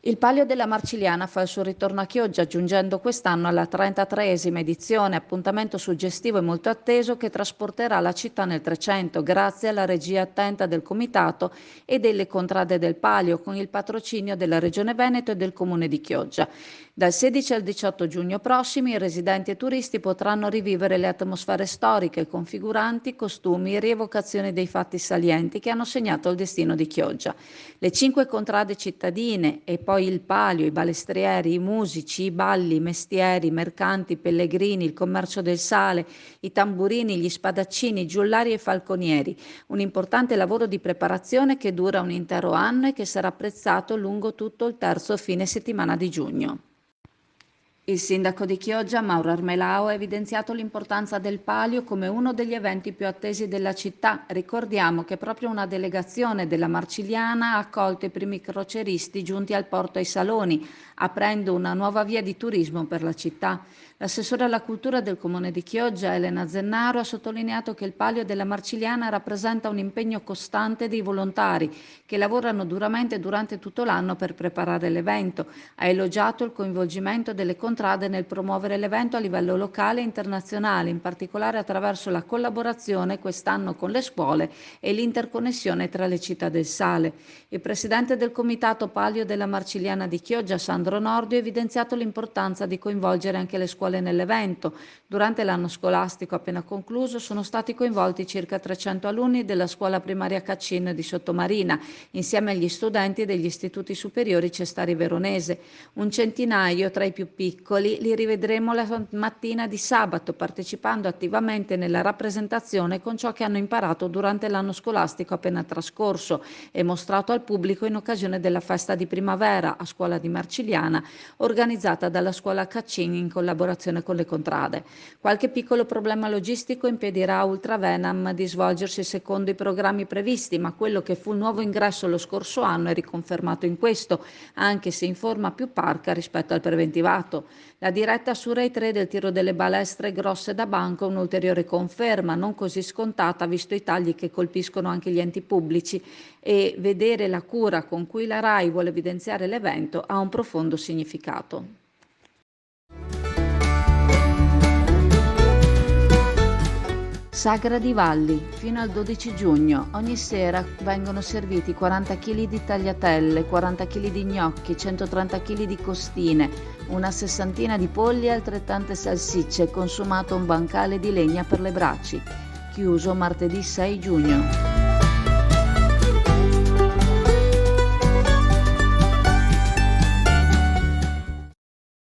Il Palio della Marcigliana fa il suo ritorno a Chioggia, giungendo quest'anno alla 33esima edizione, appuntamento suggestivo e molto atteso che trasporterà la città nel Trecento, grazie alla regia attenta del Comitato e delle Contrade del Palio, con il patrocinio della Regione Veneto e del Comune di Chioggia. Dal 16 al 18 giugno prossimi i residenti e turisti potranno rivivere le atmosfere storiche, configuranti, costumi e rievocazioni dei fatti salienti che hanno segnato il destino di Chioggia. Le 5 contrade cittadine e poi il palio, i balestrieri, i musici, i balli, i mestieri, i mercanti, i pellegrini, il commercio del sale, i tamburini, gli spadaccini, i giullari e i falconieri. Un importante lavoro di preparazione che dura un intero anno e che sarà apprezzato lungo tutto il terzo fine settimana di giugno. Il sindaco di Chioggia, Mauro Armelao, ha evidenziato l'importanza del Palio come uno degli eventi più attesi della città. Ricordiamo che proprio una delegazione della Marcigliana ha accolto i primi crocieristi giunti al porto ai Saloni, aprendo una nuova via di turismo per la città. L'assessore alla cultura del Comune di Chioggia, Elena Zennaro, ha sottolineato che il Palio della Marcigliana rappresenta un impegno costante dei volontari che lavorano duramente durante tutto l'anno per preparare l'evento. Ha elogiato il coinvolgimento delle contrade nel promuovere l'evento a livello locale e internazionale, in particolare attraverso la collaborazione quest'anno con le scuole e l'interconnessione tra le città del Sale. Il presidente del Comitato Palio della Marcigliana di Chioggia, Sandro Nordio, ha evidenziato l'importanza di coinvolgere anche le scuole nell'evento. Durante l'anno scolastico appena concluso sono stati coinvolti circa 300 alunni della scuola primaria Caccin di Sottomarina, insieme agli studenti degli istituti superiori Cestari Veronese. Un centinaio tra i più piccoli li rivedremo la mattina di sabato, partecipando attivamente nella rappresentazione con ciò che hanno imparato durante l'anno scolastico appena trascorso e mostrato al pubblico in occasione della festa di primavera a Scuola di Marcigliana, organizzata dalla scuola Caccin in collaborazione con le contrade. Qualche piccolo problema logistico impedirà a Ultra Venam di svolgersi secondo i programmi previsti, ma quello che fu il nuovo ingresso lo scorso anno è riconfermato in questo, anche se in forma più parca rispetto al preventivato. La diretta su Rai 3 del tiro delle balestre grosse da banco è un'ulteriore conferma, non così scontata visto i tagli che colpiscono anche gli enti pubblici, e vedere la cura con cui la Rai vuole evidenziare l'evento ha un profondo significato. Sagra di Valli, fino al 12 giugno. Ogni sera vengono serviti 40 kg di tagliatelle, 40 kg di gnocchi, 130 kg di costine, una sessantina di polli e altrettante salsicce, consumato un bancale di legna per le braci. Chiuso martedì 6 giugno.